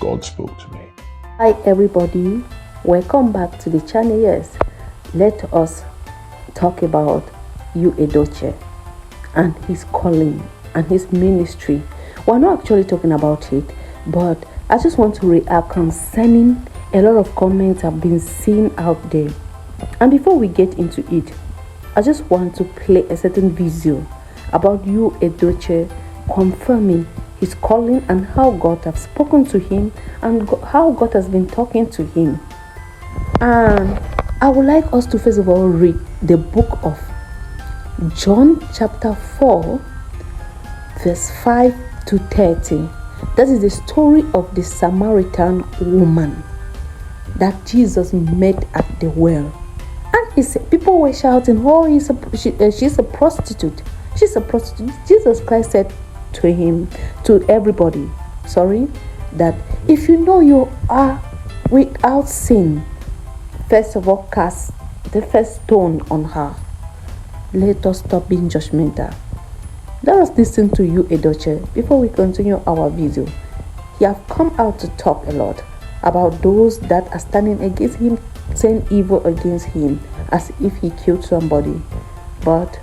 God spoke to me. Hi everybody, welcome back to the channel. Yes, let us talk about Yul Edochie and his calling and his ministry. We're not actually talking about it, but I just want to react concerning a lot of comments I've been seeing out there. And before we get into it, I just want to play a certain video about Yul Edochie confirming his calling and how God has spoken to him and how God has been talking to him. And I would like us to first of all read the book of John chapter 4 verse 5 to 30. That is the story of the Samaritan woman that Jesus met at the well. And he said, people were shouting, oh, she's a prostitute. She's a prostitute. Jesus Christ said to him, to everybody, that if you know you are without sin, first of all, cast the first stone on her. Let us stop being judgmental. Let us listen to Yul Edochie before we continue our video. He have come out to talk a lot about those that are standing against him, saying evil against him as if he killed somebody. But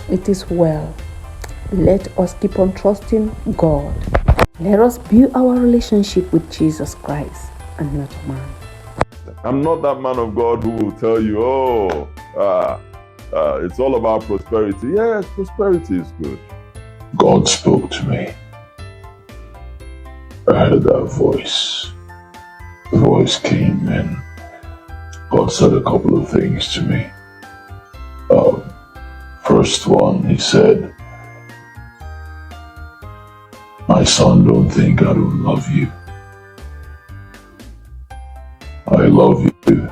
it is well. Let us keep on trusting God. Let us build our relationship with Jesus Christ and not man. I'm not that man of God who will tell you, it's all about prosperity. Yes, prosperity is good. God spoke to me. I heard that voice. The voice came and God said a couple of things to me. First one, he said, my son, don't think I don't love you. I love you.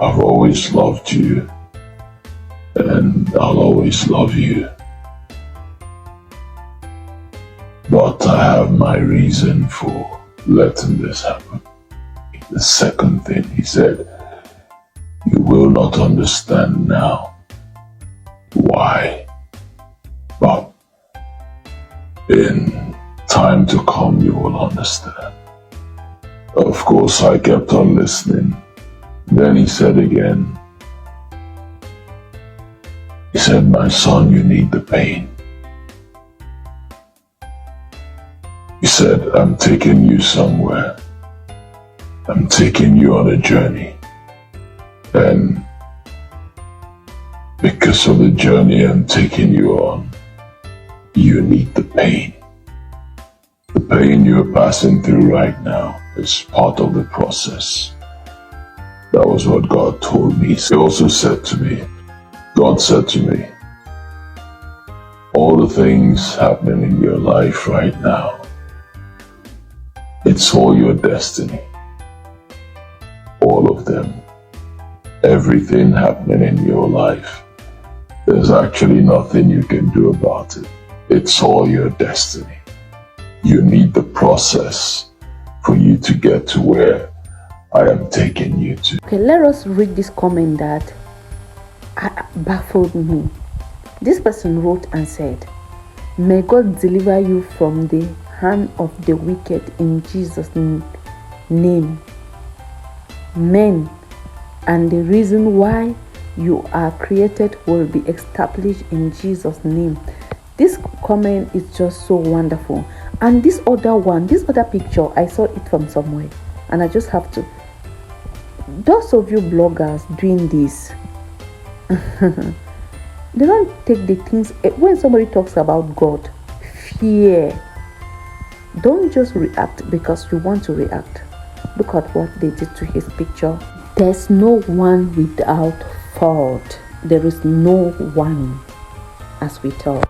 I've always loved you. And I'll always love you. But I have my reason for letting this happen. The second thing he said, you will not understand now why, but in time to come you will understand. Of course, I kept on listening. Then he said again, he said, my son, you need the pain. He said, I'm taking you somewhere. I'm taking you on a journey. And because of the journey I'm taking you on, you need the pain. The pain you're passing through right now is part of the process. That was what God told me. He also said to me, God said to me, all the things happening in your life right now, it's all your destiny. All of them. Everything happening in your life, there's actually nothing you can do about it. It's all your destiny. You need the process for you to get to where I am taking you to. Okay, let us read this comment that baffled me. This person wrote and said, may God deliver you from the hand of the wicked in Jesus' name. Amen. And the reason why you are created will be established in Jesus' name. This comment is just so wonderful. And this other picture, I saw it from somewhere. And I just have to. Those of you bloggers doing this, they don't take the things. When somebody talks about God, fear. Don't just react because you want to react. Look at what they did to his picture. There's no one without fault. There is no one, as we thought.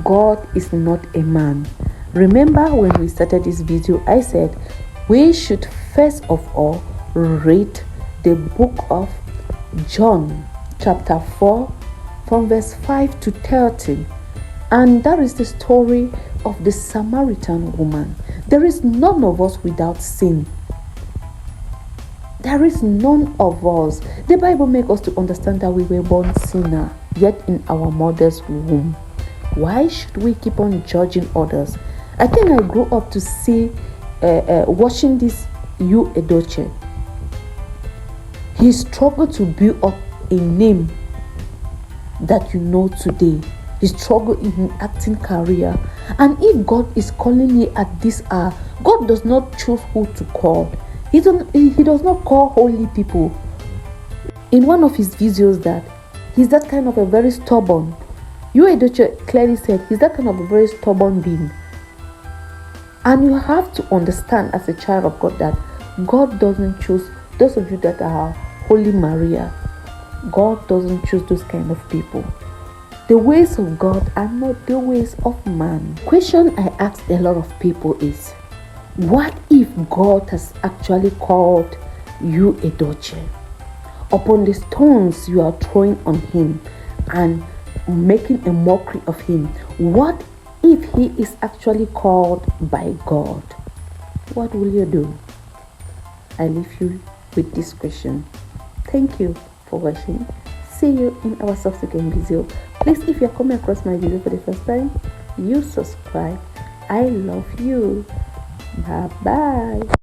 God is not a man. Remember when we started this video, I said we should first of all read the book of John chapter 4 from verse 5 to 30. And that is the story of the Samaritan woman. There is none of us without sin. There is none of us. The Bible makes us to understand that we were born sinner, yet in our mother's womb. Why should we keep on judging others I think I grew up to see, watching this Yul Edochie. He struggled to build up a name that you know today. He struggled in his acting career. And if God is calling you at this hour, God does not choose who to call. He does not call holy people. In one of his videos, that he's that kind of a very stubborn. Yul Edochie clearly said he's that kind of a very stubborn being. And you have to understand as a child of God that God doesn't choose those of you that are Holy Maria. God doesn't choose those kind of people. The ways of God are not the ways of man. Question I ask a lot of people is, what if God has actually called Yul Edochie? Upon the stones you are throwing on him and making a mockery of him, what if he is actually called by God? What will you do? I leave you with this question. Thank you for watching. See you in our subsequent video. Please, if you're coming across my video for the first time, you subscribe. I love you. Bye bye.